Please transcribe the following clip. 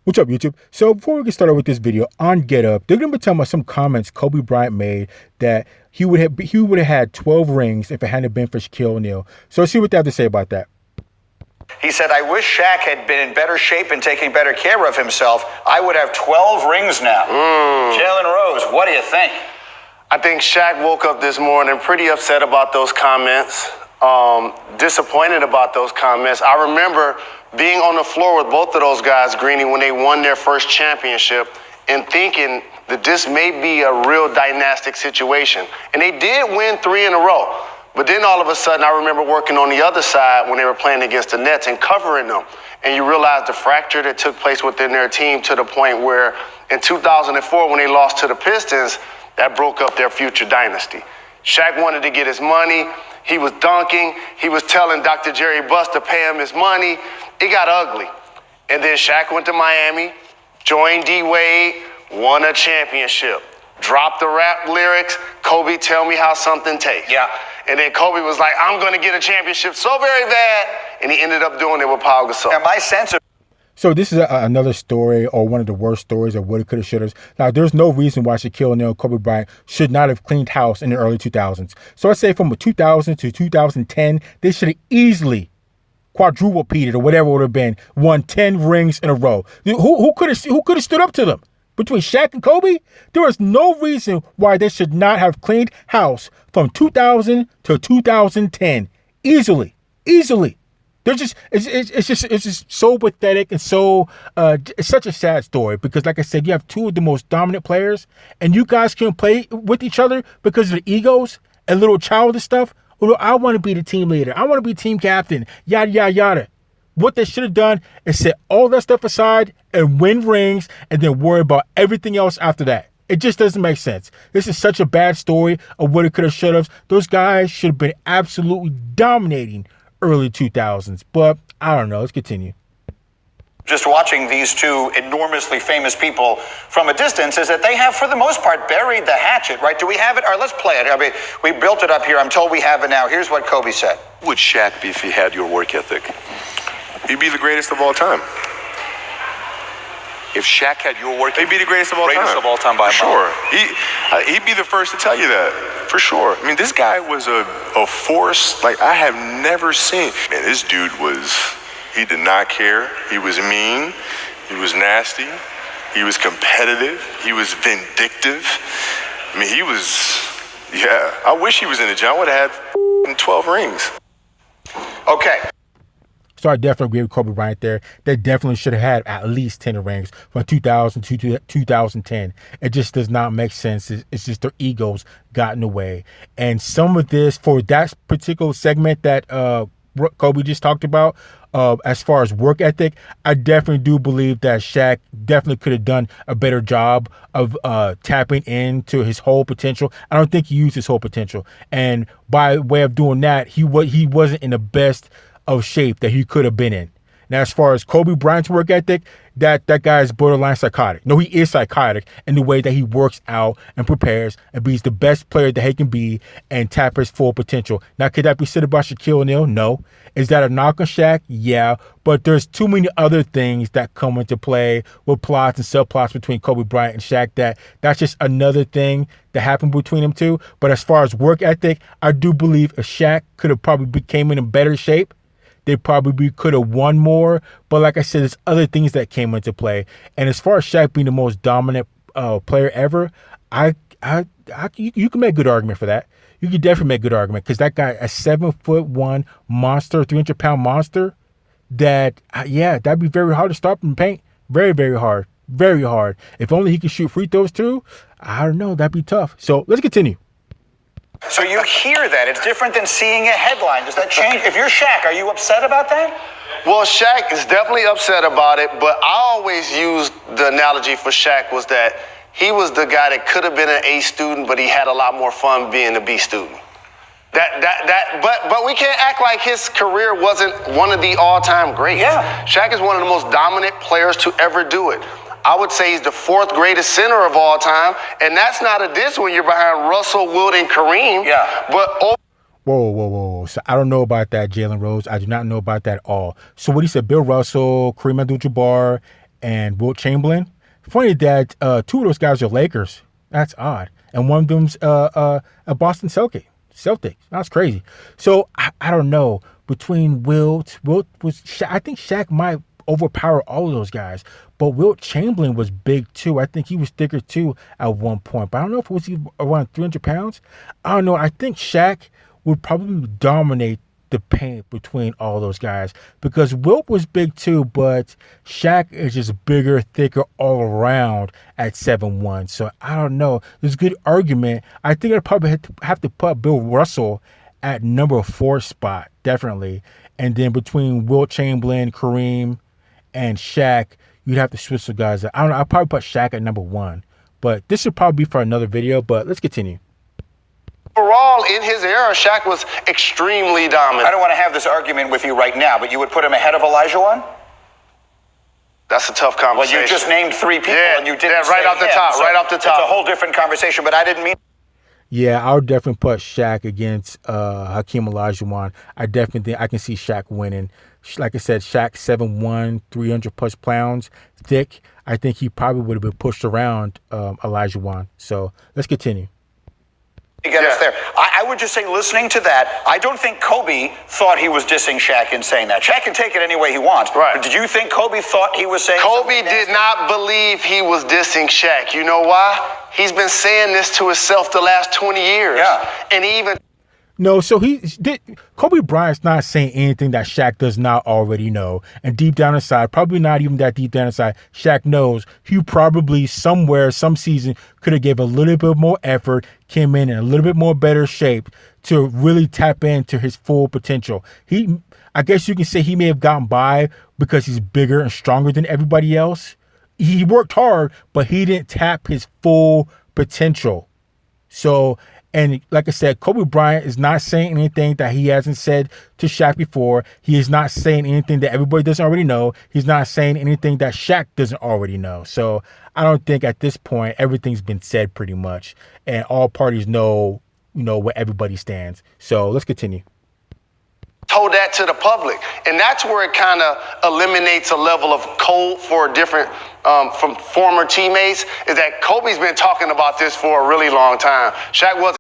What's up, YouTube? So before we get started with this video, on Get Up, they're going to be talking about some comments Kobe Bryant made that he would have had 12 rings if it hadn't been for Shaquille O'Neal. So let's see what they have to say about that. He said, I wish Shaq had been in better shape and taking better care of himself. I would have 12 rings now. Jalen Rose, what do you think? I think Shaq woke up this morning pretty upset about those comments, disappointed about those comments. I remember being on the floor with both of those guys, Greeny, when they won their first championship and thinking that this may be a real dynastic situation. And they did win 3 in a row. But then all of a sudden, I remember working on the other side when they were playing against the Nets and covering them. And you realize the fracture that took place within their team to the point where in 2004, when they lost to the Pistons, that broke up their future dynasty. Shaq wanted to get his money. He was dunking. He was telling Dr. Jerry Buss to pay him his money. It got ugly. And then Shaq went to Miami, joined D-Wade, won a championship, dropped the rap lyrics, Kobe, tell me how something tastes. Yeah. And then Kobe was like, I'm going to get a championship so very bad. And he ended up doing it with Paul Gasol. And my sense of So this is another story, or one of the worst stories of what it could have, should have. Now, there's no reason why Shaquille O'Neal and Kobe Bryant should not have cleaned house in the early 2000s. So I'd say from 2000 to 2010, they should have easily quadruple-peated or whatever it would have been, won 10 rings in a row. Who could have stood up to them? Between Shaq and Kobe, there is no reason why they should not have cleaned house from 2000 to 2010 easily. They're just it's just so pathetic and so it's such a sad story because, like I said, you have two of the most dominant players, and you guys can play with each other because of the egos and little childish stuff. Well, I want to be the team leader. I want to be team captain. Yada yada yada. What they should have done is set all that stuff aside and win rings and then worry about everything else after that. It just doesn't make sense. This is such a bad story of what it could have, should have. Those guys should have been absolutely dominating early 2000s. But I don't know. Let's continue. just watching these two enormously famous people from a distance is that they have, for the most part, buried the hatchet, right? Do we have it? All right, let's play it. I mean, we built it up here. I'm told we have it now. Here's what Kobe said. Who would Shaq be if he had your work ethic? He'd be the greatest of all time. If Shaq had your work ethic, He'd be the greatest of all time. Greatest of all time by a sure. He'd be the first to tell you that, for sure. I mean, this guy was a force like I have never seen. Man, this dude he did not care. He was mean. He was nasty. He was competitive. He was vindictive. I mean, I wish he was in the gym. I would have had 12 rings. Okay. So I definitely agree with Kobe Bryant there. They definitely should have had at least 10 rings from 2000 to 2010. It just does not make sense. It's just their egos got in the way. And some of this, for that particular segment that Kobe just talked about, as far as work ethic, I definitely do believe that Shaq definitely could have done a better job of tapping into his whole potential. I don't think he used his whole potential. And by way of doing that, he wasn't in the best of shape that he could have been in. Now, as far as Kobe Bryant's work ethic, that guy is borderline psychotic. No, he is psychotic in the way that he works out and prepares and be the best player that he can be and tap his full potential. Now, could that be said about Shaquille O'Neal? No. Is that a knock on Shaq? Yeah. But there's too many other things that come into play with plots and subplots between Kobe Bryant and Shaq that's just another thing that happened between them two. But as far as work ethic, I do believe if Shaq could have probably became in a better shape, they probably could have won more. But like I said, there's other things that came into play. And as far as Shaq being the most dominant player ever, you can make a good argument for that. You can definitely make a good argument because that guy, a 7'1" monster, 300-pound monster, that'd be very hard to stop in paint. Very, very hard. Very hard. If only he could shoot free throws too, I don't know, that'd be tough. So let's continue. So you hear that. It's different than seeing a headline. Does that change? If you're Shaq, are you upset about that? Well, Shaq is definitely upset about it, but I always used the analogy for Shaq was that he was the guy that could have been an A student, but he had a lot more fun being a B student. But we can't act like his career wasn't one of the all-time greats. Yeah. Shaq is one of the most dominant players to ever do it. I would say he's the fourth greatest center of all time, and that's not a diss when you're behind Russell, Wilt, and Kareem. Yeah. But Whoa. So I don't know about that, Jalen Rose. I do not know about that at all. So what he said, Bill Russell, Kareem Abdul-Jabbar, and Wilt Chamberlain. Funny that two of those guys are Lakers. That's odd. And one of them's a Boston Celtic. That's crazy. So I don't know. Between Wilt was I think Shaq might overpower all of those guys. But Wilt Chamberlain was big too. I think he was thicker too at one point. But I don't know if it was around 300 pounds. I don't know. I think Shaq would probably dominate the paint between all those guys because Wilt was big too, but Shaq is just bigger, thicker all around at 7'1". So I don't know. There's a good argument. I think I'd probably have to put Bill Russell at number 4 spot, definitely. And then between Wilt Chamberlain, Kareem, and Shaq, you'd have to switch the guys. I don't know. I'll probably put Shaq at number 1. But this should probably be for another video, but let's continue. Overall, in his era, Shaq was extremely dominant. I don't want to have this argument with you right now, but you would put him ahead of Olajuwon? That's a tough conversation. Well, you just named 3 people, and you didn't right say off the him, top, so right off the top. It's a whole different conversation, but I didn't mean... Yeah, I would definitely put Shaq against Hakeem Olajuwon. I definitely think I can see Shaq winning. Like I said, Shaq 7'1", 300+ pounds, thick. I think he probably would have been pushed around Olajuwon. So let's continue. Get us there. I would just say, listening to that, I don't think Kobe thought he was dissing Shaq in saying that. Shaq can take it any way he wants. Right. But did you think Kobe thought he was saying Kobe did not believe he was dissing Shaq. You know why? He's been saying this to himself the last 20 years. Yeah. And even... No, so Kobe Bryant's not saying anything that Shaq does not already know. And deep down inside, probably not even that deep down inside, Shaq knows he probably somewhere, some season, could have gave a little bit more effort, came in a little bit more better shape to really tap into his full potential. I guess you can say he may have gotten by because he's bigger and stronger than everybody else. He worked hard, but he didn't tap his full potential. So... And like I said, Kobe Bryant is not saying anything that he hasn't said to Shaq before. He is not saying anything that everybody doesn't already know. He's not saying anything that Shaq doesn't already know. So I don't think at this point everything's been said pretty much. And all parties know, where everybody stands. So let's continue. Told that to the public. And that's where it kind of eliminates a level of cold for different from former teammates, is that Kobe's been talking about this for a really long time. Shaq wasn't